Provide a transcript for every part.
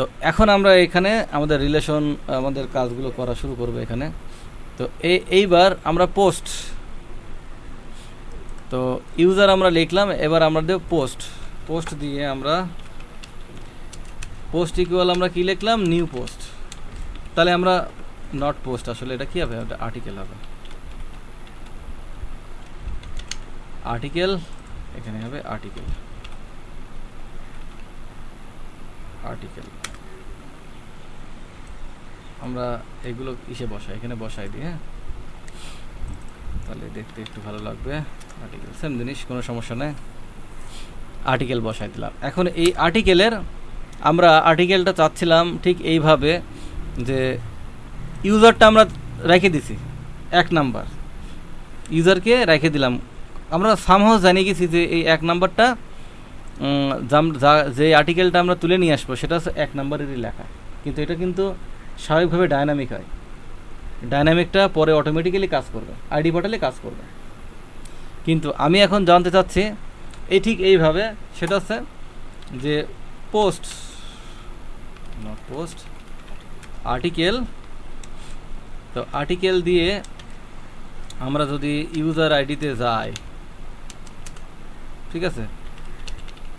তো এখন আমরা এখানে আমাদের রিলেশন আমাদের কাজগুলো করা শুরু করব এখানে। তো এইবার আমরা পোস্ট, তো ইউজার আমরা লিখলাম, এবার আমরা দেব পোস্ট। পোস্ট দিয়ে আমরা পোস্ট ইকুয়াল আমরা কি লিখলাম, নিউ পোস্ট। তাহলে আমরা নট পোস্ট, আসলে এটা কি হবে, এটা আর্টিকেল হবে। আর্টিকেল এখানে হবে আর্টিকেল, আর্টিকেল আমরা এগুলো কিসে বসাই, এখানে বসাই দিই। হ্যাঁ, তাহলে দেখতে একটু ভালো লাগবে। আর্টিকেল সেম জিনিস, কোনো সমস্যা নেই। আর্টিকেল বসাই দিলাম। এখন এই আর্টিকেলের আমরা আর্টিকেলটা চাচ্ছিলাম ঠিক এইভাবে যে ইউজারটা আমরা রেখে দিছি 1 নাম্বার, ইউজারকে রেখে দিলাম। আমরা সামহাও জানিয়ে গেছি যে এই 1 নাম্বারটা যে আর্টিকেলটা আমরা তুলে নিয়ে আসবো সেটা হচ্ছে 1 নাম্বারেরই লেখা, কিন্তু এটা কিন্তু স্বাভাবিকভাবে ডায়নামিক হয়। ডায়নামিকটা পরে অটোমেটিক্যালি কাজ করবে, আইডি পাঠালে কাজ করবে। কিন্তু আমি এখন জানতে চাচ্ছি এই ঠিক এইভাবে, সেটা হচ্ছে যে পোস্ট, নট পোস্ট, আর্টিকেল। তো আর্টিকেল দিয়ে আমরা যদি ইউজার আইডিতে যাই, ঠিক আছে,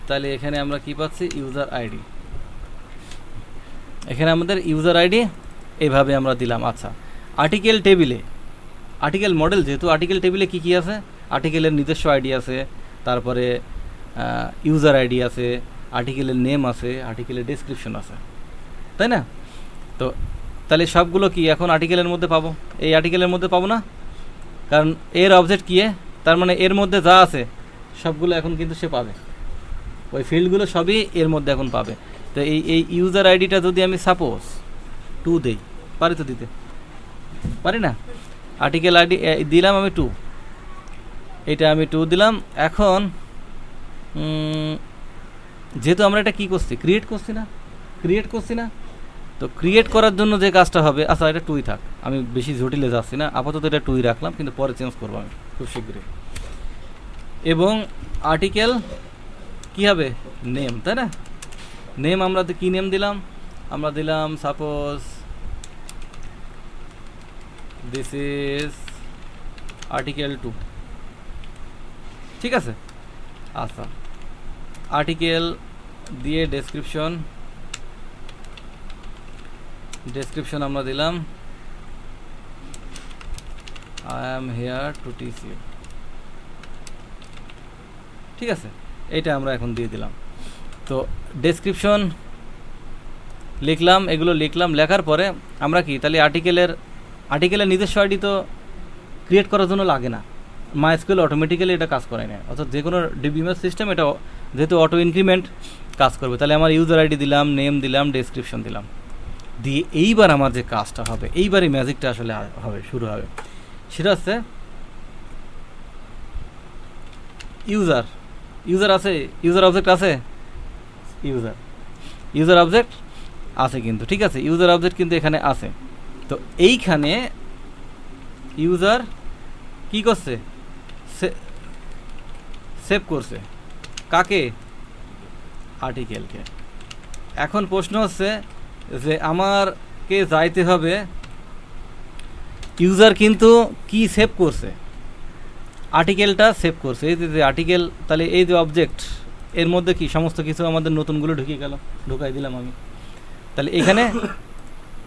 তাহলে এখানে আমরা কি পাচ্ছি, ইউজার আইডি। এখানে আমাদের ইউজার আইডি এইভাবে আমরা দিলাম। আচ্ছা, আর্টিকেল টেবিলে, আর্টিকেল মডেল যেহেতু, আর্টিকেল টেবিলে কি কি আছে, আর্টিকেলের নিজস্ব আইডি আছে, তারপরে ইউজার আইডি আছে, আর্টিকেলের নেম আছে, আর্টিকেলের ডেসক্রিপশন আছে, তাই না? তো তাহলে সবগুলো কি এখন আর্টিকেলের মধ্যে পাবো? এই আর্টিকেলের মধ্যে পাবো না, কারণ এর অবজেক্ট কি, তার মানে এর মধ্যে যা আছে সবগুলো এখন কিন্তু সে পাবে, ওই ফিল্ডগুলো সবই এর মধ্যে এখন পাবে। তো এই ইউজার আইডিটা যদি আমি সাপোজ 2 দেই, পারি তো দিতে পারি না? আর্টিকেল আইডি দিলাম আমি 2, এটা আমি 2 দিলাম। এখন যেহেতু আমরা এটা কী করছি, ক্রিয়েট করছি না, তো ক্রিয়েট করার জন্য যে কাজটা হবে, আচ্ছা এটা 2ই থাক, আমি বেশি জটিলে যাচ্ছি না, আপাতত এটা 2ই রাখলাম, কিন্তু পরে চেঞ্জ করবো আমি খুব শীঘ্রই। এবং আর্টিকেল কী হবে, নেম, তাই না? নেম আমরা কী নেম দিলাম, আমরা দিলাম সাপোজ দিস ইজ আর্টিকেল 2, ঠিক আছে। আচ্ছা, আর্টিকেল দিয়ে ডেসক্রিপশন আমরা দিলাম I am here to teach you, ঠিক আছে, এইটা আমরা এখন দিয়ে দিলাম। তো ডেসক্রিপশন লিখলাম, এগুলো লিখলাম, লেখার পরে আমরা কি, তাহলে আর্টিকেলের নিজস্ব আইডি তো ক্রিয়েট করার জন্য লাগে না, মাইস্কুয়েল অটোমেটিক্যালি এটা কাজ করে নেয়, অর্থাৎ যে কোনো ডিবিএমএস সিস্টেম এটা যেহেতু অটো ইনক্রিমেন্ট কাজ করবে। তাহলে আমার ইউজার আইডি দিলাম, নেম দিলাম, ডেসক্রিপশন দিলাম, দিয়ে এইবার আমার যে কাজটা হবে, এইবারই ম্যাজিকটা আসলে হবে, শুরু হবে। সেটা হচ্ছে ইউজার আছে, ইউজার অবজেক্ট আছে, ইউজার অবজেক্ট আছে কিন্তু, ঠিক আছে, ইউজার অবজেক্ট কিন্তু এখানে আছে। তো এইখানে ইউজার কি করছে, সেভ করছে কাকে, আর্টিকেলকে। এখন প্রশ্ন হচ্ছে যে আমারকে যাইতে হবে, ইউজার কিন্তু কি সেভ করছে, আর্টিকেলটা সেভ করছে, এই যে আর্টিকেল, তাহলে এই যে অবজেক্ট এর মধ্যে কি সমস্ত কিছু আমাদের নতুনগুলো ঢুকাই দিলাম আমি। তাহলে এখানে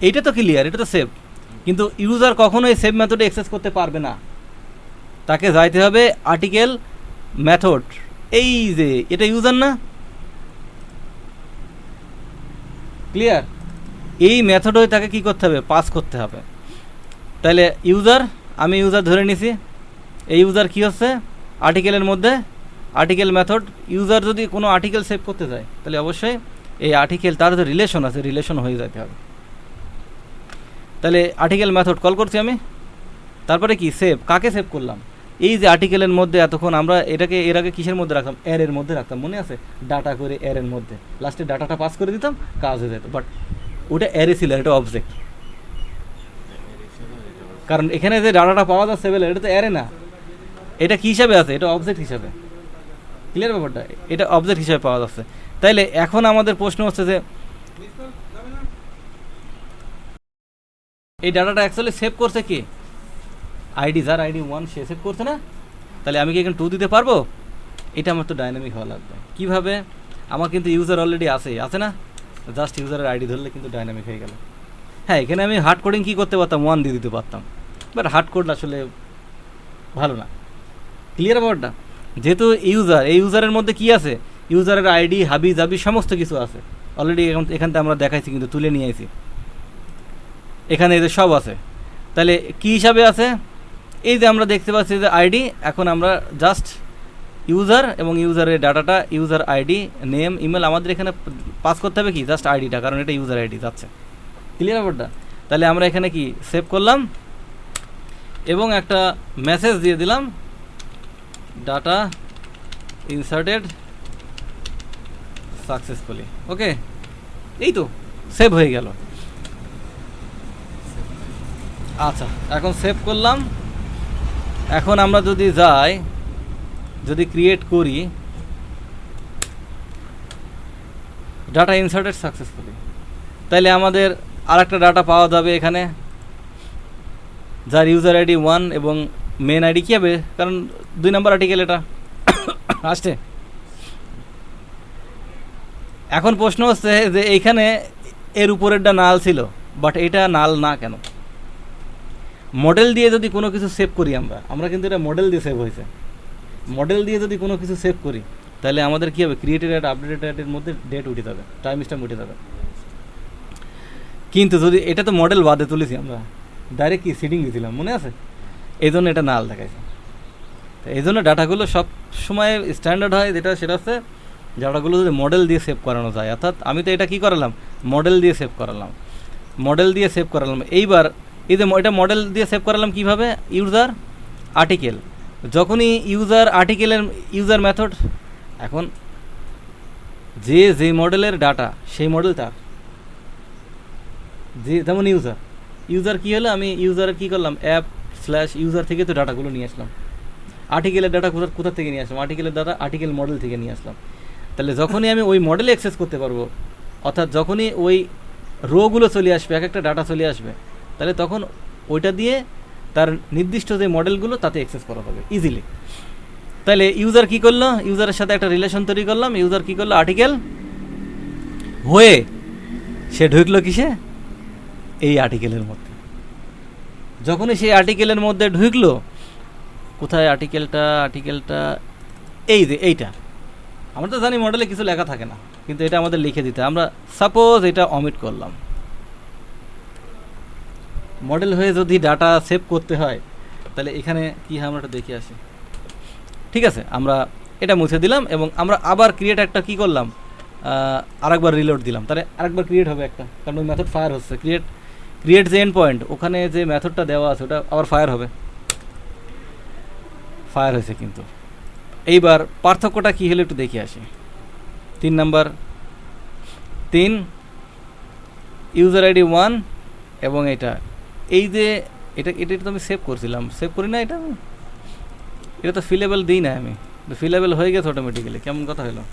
এইটা তো ক্লিয়ার, এটা তো সেভ, কিন্তু ইউজার কখনো এই সেভ মেথডে অ্যাক্সেস করতে পারবে না, তাকে যাইতে হবে আর্টিকেল মেথড, এই যে এটা ইউজার না, ক্লিয়ার, এই মেথড হয়ে তাকে কি করতে হবে, পাস করতে হবে। তাহলে আমি ইউজার ধরে নিছি, এই ইউজার কি হচ্ছে আর্টিকেলের মধ্যে, আর্টিকেল মেথড। ইউজার যদি কোনো আর্টিকেল সেভ করতে যায় তাহলে অবশ্যই এই আর্টিকেল, তার যে রিলেশন আছে, রিলেশন হয়ে যেতে হবে। তাহলে আর্টিকেল মেথড কল করছি আমি, তারপরে কি সেভ, কাকে সেভ করলাম, এই যে আর্টিকেলের মধ্যে এতক্ষণ আমরা এটাকে এর আগে কিসের মধ্যে রাখতাম, এর মধ্যে রাখতাম, মনে আছে, ডাটা করে এর মধ্যে, লাস্টে ডাটাটা পাস করে দিতাম, কাজ হয়ে যেত। বাট ওটা অ্যারে ছিল, এটা অবজেক্ট, কারণ এখানে যে ডাটাটা পাওয়া যাচ্ছে বলে এটা তো অ্যারে না, এটা কী হিসাবে আছে, এটা অবজেক্ট হিসাবে, ক্লিয়ার ব্যাপারটা, এটা অবজেক্ট হিসাবে পাওয়া যাচ্ছে। তাইলে এখন আমাদের প্রশ্ন হচ্ছে যে এই ডাটাটা অ্যাকচুয়ালি সেভ করছে কি আইডি, যার আইডি 1 সে সেভ করছে না? তাহলে আমি কি এখানে 2 দিতে পারবো? এটা আমার তো ডাইনামিক হওয়া লাগবে। কীভাবে? আমার কিন্তু ইউজার অলরেডি আছে না? জাস্ট ইউজারের আইডি ধরলে কিন্তু ডাইনামিক হয়ে গেল। হ্যাঁ, এখানে আমি হার্ড কোডিং কী করতে পারতাম, 1 দিয়ে দিতে পারতাম, বাট হার্ড কোড আসলে ভালো না। ক্লিয়ার ব্যাপারটা? যেহেতু ইউজার, এই ইউজারের মধ্যে কি আছে, ইউজারের আইডি হাবি জাবি সমস্ত কিছু আছে অলরেডি। এখান থেকে আমরা দেখাইছি, কিন্তু তুলে নিয়ে আইছি, এখানে এদের সব আছে। তাহলে কি হিসাবে আছে? এই যে আমরা দেখতে পাচ্ছি যে আইডি, এখন আমরা জাস্ট ইউজার এবং ইউজারের ডাটাটা, ইউজার আইডি, নেম, ইমেল, আমাদের এখানে পাস করতে হবে কি জাস্ট আইডিটা, কারণ এটা ইউজার আইডি যাচ্ছে। ক্লিয়ার ব্যাপারটা? তাহলে আমরা এখানে কি সেভ করলাম এবং একটা মেসেজ দিয়ে দিলাম, ডাটা ইনসার্টেড সাকসেসফুলি। ওকে, এই তো সেভ হয়ে গেল। আচ্ছা, এখন সেভ করলাম। এখন আমরা যদি যাই, যদি ক্রিয়েট করি ডাটা ইনসার্টেড সাকসেসফুলি, তাহলে আমাদের আর একটা ডাটা পাওয়া যাবে এখানে, যার ইউজার আইডি 1 এবং মেন আইডি কী হবে, কারণ 2 নম্বর আর্টিকেল এটা আসছে। এখন প্রশ্ন হচ্ছে যে এইখানে এর উপরেরটা নাল ছিল, বাট এটা নাল না কেন? মডেল দিয়ে যদি কোনো কিছু সেভ করি আমরা কিন্তু এটা মডেল দিয়ে সেভ হয়েছে, মডেল দিয়ে যদি কোনো কিছু সেভ করি তাহলে আমাদের কী হবে, ক্রিয়েটেড অ্যাট আপডেটেড অ্যাটের মধ্যে ডেট উঠে যাবে, টাইম স্ট্যাম্প উঠে যাবে। কিন্তু যদি এটা তো মডেল বাদে তুলেছি, আমরা ডাইরেক্ট কি সিডিং দিয়েছিলাম, মনে আছে? এই জন্য এটা নাল দেখাইছে। এই জন্য ডাটাগুলো সব সময় স্ট্যান্ডার্ড হয়, সেটা হচ্ছে ডাটাগুলো যদি মডেল দিয়ে সেভ করানো যায়। অর্থাৎ আমি তো এটা কী করালাম, মডেল দিয়ে সেভ করালাম। এইবার এই যে এটা মডেল দিয়ে সেভ করালাম কীভাবে, ইউজার আর্টিকেল, যখনই ইউজার আর্টিকেলের ইউজার মেথড, এখন যে মডেলের ডাটা সেই মডেল তার, যেমন ইউজার কী হলো, আমি ইউজারের কী করলাম, অ্যাপ/ইউজার থেকে তো ডাটাগুলো নিয়ে আসলাম। আর্টিকেলের ডাটা কোথা থেকে নিয়ে আসলাম, আর্টিকেলের ডাটা আর্টিকেল মডেল থেকে নিয়ে আসলাম। তাহলে যখনই আমি ওই মডেলে অ্যাক্সেস করতে পারবো, অর্থাৎ যখনই ওই রোগুলো চলে আসবে, এক একটা ডাটা চলে আসবে, তাহলে তখন ওইটা দিয়ে তার নির্দিষ্ট যে মডেলগুলো তাতে অ্যাক্সেস করা হবে ইজিলি। তাহলে ইউজার কী করলো, ইউজারের সাথে একটা রিলেশন তৈরি করলাম, ইউজার কী করলো, আর্টিকেল হয়ে সে ঢুকলো কিসে, এই আর্টিকেলের মধ্যে। যখনই সেই আর্টিকেলের মধ্যে ঢুকলো, কোথায় আর্টিকেলটা, এই যে এইটা, আমরা তো জানি মডেলে কিছু লেখা থাকে না, কিন্তু এটা আমাদের লিখে দিতে। আমরা সাপোজ এটা অমিট করলাম, মডেল হয়ে যদি ডাটা সেভ করতে হয় তাহলে এখানে কী হয় আমরা এটা দেখে আসি। ঠিক আছে, আমরা এটা মুছে দিলাম এবং আমরা আবার ক্রিয়েট একটা কী করলাম, আরেকবার রিলোড দিলাম, তাহলে আরেকবার ক্রিয়েট হবে একটা, কারণ ওই মেথড ফায়ার হচ্ছে। ক্রিয়েট যে এন্ড পয়েন্ট, ওখানে যে মেথডটা দেওয়া আছে ওটা আবার ফায়ার হবে, ফায়ার হয়েছে। কিন্তু এইবার পার্থক্যটা কী হলো একটু দেখে আসি। 3 নাম্বার, ইউজার আইডি 1 এবং এই যে এটা তো আমি সেভ করছিলাম, সেভ করি না, এটা তো ফিলেবল দিই না আমি, ফিলেবল হয়ে গেছে অটোমেটিক্যালি। কেমন কথা হলো,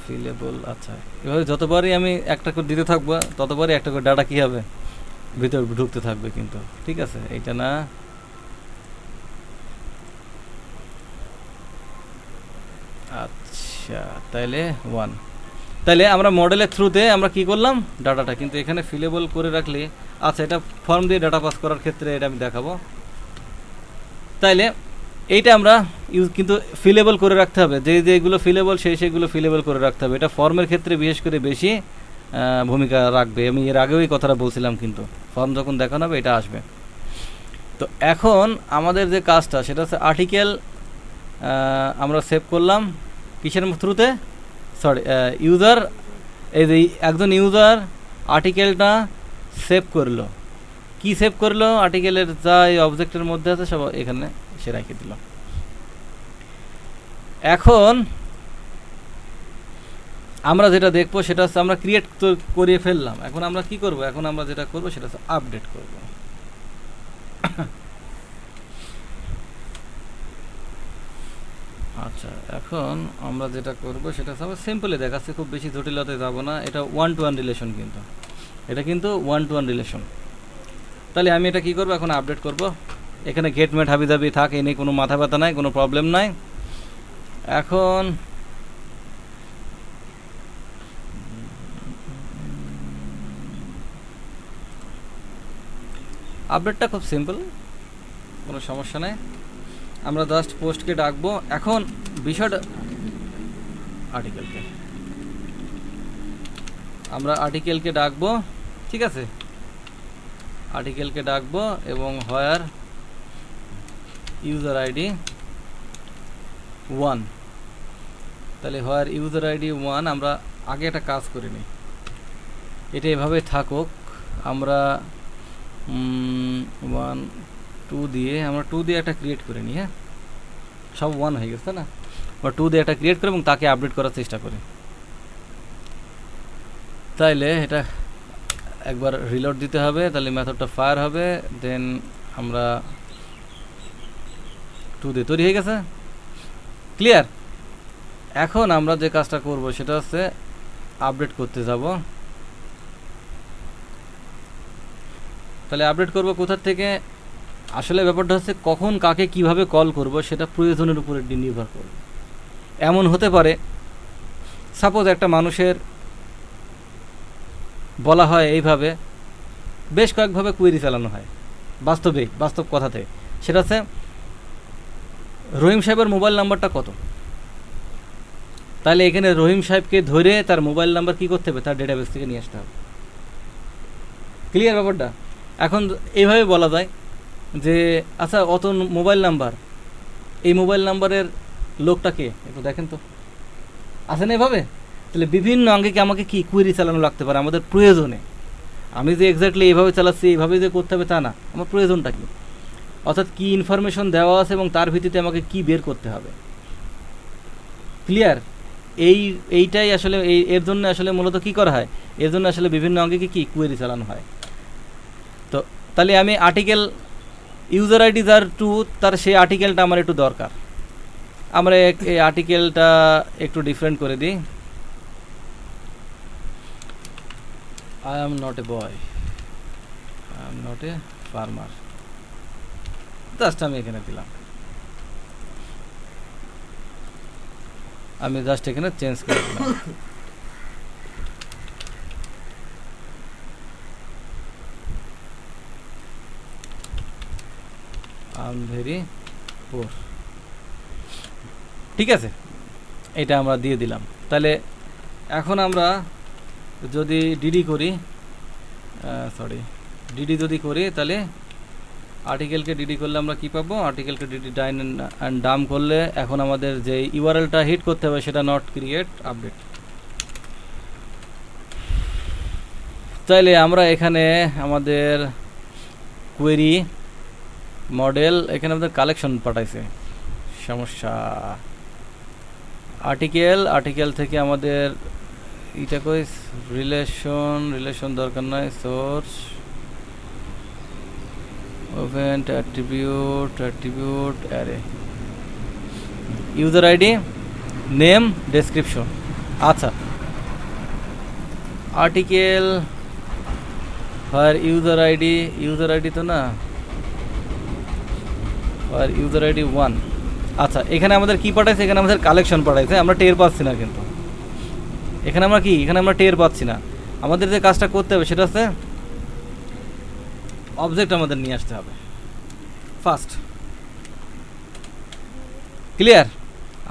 ফিলেবল। আচ্ছা, এভাবে যতবারই আমি একটা করে দিতে থাকবো ততবারই একটা করে ডাটা কী হবে, ভিতর ঢুকতে থাকবে। কিন্তু ঠিক আছে, এইটা না, আচ্ছা, তাইলে 1। তাইলে আমরা মডেলের থ্রুতে আমরা কি করলাম, ডাটাটা কিন্তু এখানে ফিলেবল করে রাখলে, আচ্ছা, এটা ফর্ম দিয়ে ডাটা পাস করার ক্ষেত্রে এটা আমি দেখাবো। তাইলে এইটা আমরা কিন্তু ফিলেবল করে রাখতে হবে, যেগুলো ফিলেবল সেইগুলো ফিলেবল করে রাখতে হবে। এটা ফর্মের ক্ষেত্রে বিশেষ করে বেশি ভূমিকা রাখবে। আমি এর আগেও এই কথাটা বলছিলাম, কিন্তু ফর্ম যখন দেখানো হবে এটা আসবে। তো এখন আমাদের যে কাজটা সেটা হচ্ছে আর্টিকেল আমরা সেভ করলাম কিসের থ্রুতে, ইউজার, এই যে একজন ইউজার আর্টিকেলটা সেভ করলো। কি সেভ করলো, আর্টিকেলের যা এই অবজেক্টের মধ্যে আছে সব এখানে সে রেখে দিল। এখন আমরা যেটা দেখবো সেটা হচ্ছে আমরা ক্রিয়েট করিয়ে ফেললাম। এখন আমরা কি করব, এখন আমরা যেটা করব সেটা হচ্ছে আপডেট করব। আচ্ছা, এখন আমরা যেটা করব সেটা সব সিম্পলি দেখাচ্ছি, খুব বেশি জটিলতায় যাব না। এটা 1-to-1 রিলেশন, কিন্তু এটা কিন্তু 1-to-1 রিলেশন। তাহলে আমি এটা কি করব, এখন আপডেট করব। এখানে গেট মেট হাবিজাবি থাক, এই নিয়ে কোনো মাথা ব্যথা নাই, কোনো প্রবলেম নাই। এখন আপডেটটা খুব সিম্পল, কোনো সমস্যা নেই। আমরা জাস্ট পোস্টকে ডাকবো। এখন বিষয়টা আমরা আর্টিকেলকে ডাকবো, ঠিক আছে, আর্টিকেলকে ডাকবো এবং হোয়ার ইউজার আইডি 1। তাহলে হোয়ার ইউজার আইডি 1 আমরা আগে একটা কাজ করে নিই, এটা এভাবে থাকুক। আমরা 1 2 দিয়ে আমরা 2 দিয়ে একটা ক্রিয়েট করে নিই। হ্যাঁ, সব 1 হয়ে গেছে না, বা 2 দিয়ে একটা ক্রিয়েট করে এবং তাকে আপডেট করার চেষ্টা করি। তাইলে এটা একবার রিলোড দিতে হবে, তাহলে মেথডটা ফায়ার হবে। দেন আমরা 2 দিয়ে তৈরি হয়ে গেছে, ক্লিয়ার। এখন আমরা যে কাজটা করব সেটা হচ্ছে আপডেট করতে যাব। তাহলে আপডেট করব কোথা থেকে? আসলে ব্যাপারটা হচ্ছে কখন কাকে কিভাবে কল করব সেটা প্রয়োজনের উপরে নির্ভর করবে। এমন হতে পারে, সাপোজ একটা মানুষের বলা হয় এইভাবে, বেশ কয়েকভাবে কুয়েরি চালানো হয় বাস্তব কথাতে। সেটা হচ্ছে রহিম সাহেবের মোবাইল নাম্বারটা কত। তাহলে এখানে রহিম সাহেবকে ধরে তার মোবাইল নাম্বার কী করতে হবে, তার ডেটাবেস থেকে নিয়ে আসতে হবে। ক্লিয়ার ব্যাপারটা? এখন এইভাবে বলা যায় যে আচ্ছা, অত মোবাইল নাম্বার, এই মোবাইল নাম্বারের লোকটা কে একটু দেখেন তো, আছে না এভাবে? তাহলে বিভিন্ন আঙ্গিকে আমাকে কি কুয়েরি চালানো লাগতে পারে আমাদের প্রয়োজনে। আমি যে এক্স্যাক্টলি এইভাবে চালাচ্ছি, এইভাবে যে করতে হবে তা না, আমার প্রয়োজনটা কি, অর্থাৎ কী ইনফরমেশন দেওয়া আছে এবং তার ভিত্তিতে আমাকে কি বের করতে হবে। ক্লিয়ার? এইটাই আসলে এর জন্য আসলে মূলত কি করা হয়, এর জন্য আসলে বিভিন্ন আঙ্গিকে কি কুয়েরি চালানো হয়। তো তাহলে আমি আর্টিকেল ইউজার আইডি যার 2, তার সেই আর্টিকেলটা আমার একটু দরকার। আমরা এই আর্টিকেলটা একটু ডিফারেন্ট করে দিই। I am not a boy, I am not a farmer, just আমি এখানে দিলাম, আমি জাস্ট এখানে চেঞ্জ করে দিলাম। I am very poor, ঠিক আছে, এটা আমরা দিয়ে দিলাম। তাহলে এখন আমরা যদি ডিডি করি, ডিডি যদি করি, তাহলে আর্টিকেলকে ডিডি করলে আমরা কি পাবো, আর্টিকেলকে ডিডি ডাইন অ্যান্ড ডাম করলে এখন আমাদের যে ইউআরএলটা হিট করতে হবে সেটা নট ক্রিয়েট আপডেট। তাইলে আমরা এখানে আমাদের কোয়েরি মডেল, এখানে আমাদের কালেকশন পাঠাইছে, সমস্যা। আর্টিকেল থেকে আমাদের এটা কই, রিলেশন দরকার নয়, source event attribute array, user ID, name, description. আচ্ছা, আর্টিকেল আর ইউজার আইডি তো না, আর ইউজার আইডি 1। আচ্ছা, এখানে আমাদের কি পাঠাইছে, এখানে আমাদের কালেকশন পাঠাইছে, আমরা টের পাচ্ছি না, কিন্তু এখানে আমরা টের পাচ্ছি না। আমাদের যে কাজটা করতে হবে সেটা হচ্ছে অবজেক্ট আমাদের নিয়ে আসতে হবে ফার্স্ট। ক্লিয়ার?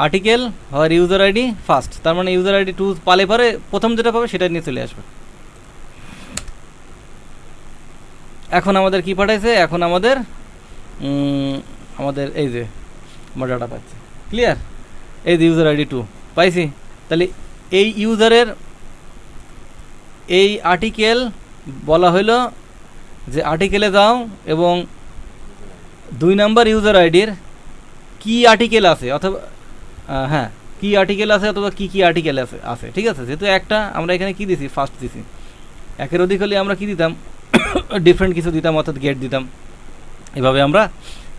আর্টিকেল আর ইউজার আইডি ফার্স্ট, তার মানে ইউজার আইডি 2 পালে পরে প্রথম যেটা পাবে সেটা নিয়ে চলে আসবে। এখন আমাদের কি পাঠাইছে, এখন আমাদের এই যে আমার ডাটা পাচ্ছে। ক্লিয়ার? এই যে ইউজার আইডি 2 পাইছি। তাহলে এই ইউজারের এই আর্টিকেল বলা হইল যে আর্টিকেলে যাও এবং 2 নাম্বার ইউজার আইডির কি আর্টিকেল আছে, অথবা হ্যাঁ কি আর্টিকেল আছে, অথবা কি আর্টিকেল আছে, ঠিক আছে। যেহেতু একটা আমরা এখানে কি দিছি, ফার্স্ট দিছি, একের অধিক হলে আমরা কি দিতাম, ডিফারেন্ট কিছু দিতাম, অর্থাৎ গেট দিতাম, এভাবে আমরা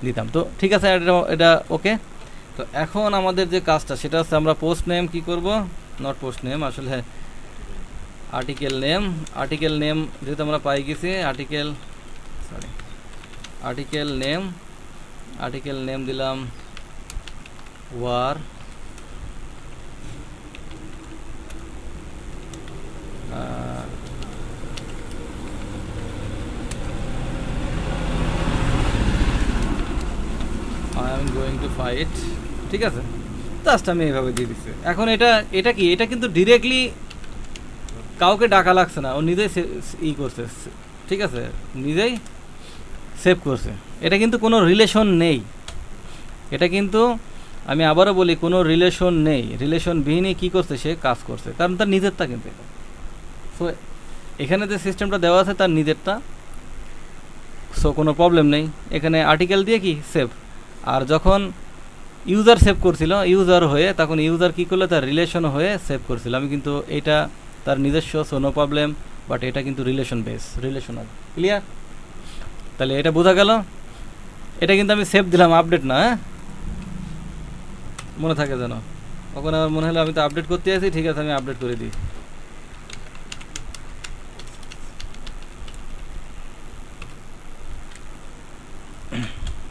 দিতাম। তো ঠিক আছে, এটা ওকে। তো এখন আমাদের যে কাজটা সেটা হচ্ছে আমরা পোস্ট নেম কি করব, নট পোস্ট নেম, আসলে আর্টিকেল নেম। আর্টিকেল নেম যেহেতু আমরা পাই গেছি, আর্টিকেল নেম দিলাম war, I am going to fight, ঠিক আছে, জাস্ট আমি এইভাবে দিয়ে দিচ্ছি। এখন এটা কি, এটা কিন্তু ডিরেক্টলি কাউকে ডাকা লাগছে না, ও নিজেই করছে, ঠিক আছে, নিজেই সেভ করছে। এটা কিন্তু কোনো রিলেশন নেই, এটা কিন্তু আমি আবারও বলি কোনো রিলেশন নেই, রিলেশন বিহীনই কী করছে, সে কাজ করছে, কারণ তার নিজেরটা কিন্তু। সো এখানে যে সিস্টেমটা দেওয়া আছে তার নিজেরটা, সো কোনো প্রবলেম নেই। এখানে আর্টিকেল দিয়ে কি সেভ, আর যখন ইউজার সেভ করছিল, ইউজার হয়ে, তখন ইউজার কী করলো, তার রিলেশন হয়ে সেভ করছিল। আমি কিন্তু এটা তার নিজস্ব, সো নো প্রবলেম, বাট এটা কিন্তু রিলেশন বেস, রিলেশনাল। ক্লিয়ার? তাহলে এটা বোঝা গেল। এটা কিন্তু আমি সেভ দিলাম, আপডেট না, হ্যাঁ, মনে থাকে যেন। তখন আমার মনে হলো আমি তো আপডেট করতে আছি, ঠিক আছে আমি আপডেট করে দিই।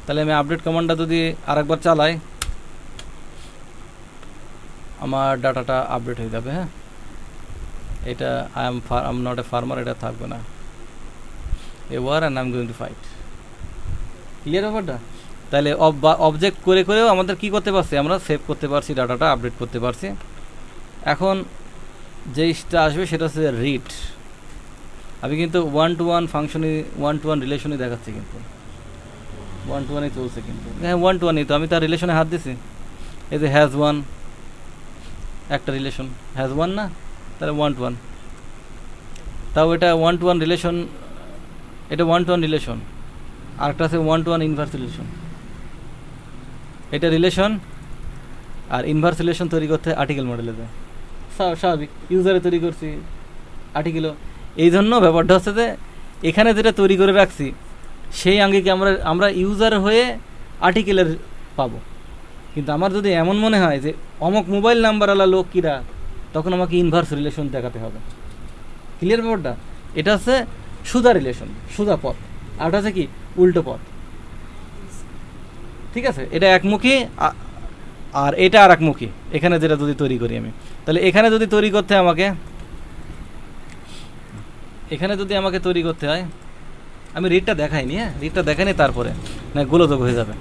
তাহলে আমি আপডেট কমান্ডটা যদি আরেকবার চালাই, আমার ডাটাটা আপডেট হয়ে যাবে। হ্যাঁ, এটা I am not a farmer, এটা থাকবে না, a war and I am going to fight. Clear ব্যাপারটা? তাহলে অবজেক্ট করে করেও আমাদের কি করতে পারছি, আমরা সেভ করতে পারছি, ডাটাটা আপডেট করতে পারছি। এখন যেইটা আসবে সেটা হচ্ছে রিড। আমি কিন্তু ওয়ান টু ওয়ান ফাংশনই, ওয়ান টু ওয়ান রিলেশনই দেখাচ্ছি, কিন্তু ওয়ান টু ওয়ানই চলছে, কিন্তু হ্যাঁ ওয়ান টু ওয়ানই তো, আমি তার রিলেশনে হাত দিছি। এই যে হ্যাজ ওয়ান, একটা রিলেশন হ্যাজ ওয়ান না, তাহলে ওয়ান টু ওয়ান, তাও এটা ওয়ান টু ওয়ান রিলেশন, এটা ওয়ান টু ওয়ান রিলেশন। আরেকটা আছে one to one inverse relation. এটা রিলেশন আর ইনভার্স রিলেশন তৈরি করতে আর্টিকেল মডেলে যায়, স্বাভাবিক, ইউজারে তৈরি করছি আর্টিকেলও। এই জন্য ব্যাপারটা হচ্ছে যে এখানে যেটা তৈরি করে রাখছি সেই আঙ্গিকে আমরা ইউজার হয়ে আর্টিকেলের পাবো। কিন্তু আমার যদি এমন মনে হয় যে অমুক মোবাইল নাম্বারওয়ালা লোক কিরা, তখন আমাকে ইনভার্স রিলেশন দেখাতে হবে। ক্লিয়ার ব্যাপারটা? এটা হচ্ছে সুদা রিলেশন, সুদা পথ, আর এটা হচ্ছে কি উল্টো পথ। ঠিক আছে, এটা একমুখী আর এটা আর একমুখী। এখানে যেটা যদি তৈরি করি আমি, তাহলে এখানে যদি তৈরি করতে হয় আমাকে, এখানে যদি আমাকে তৈরি করতে হয়, আমি রিডটা দেখাইনি, হ্যাঁ রিডটা দেখাইনি, তারপরে না গোলযোগ হয়ে যাবে।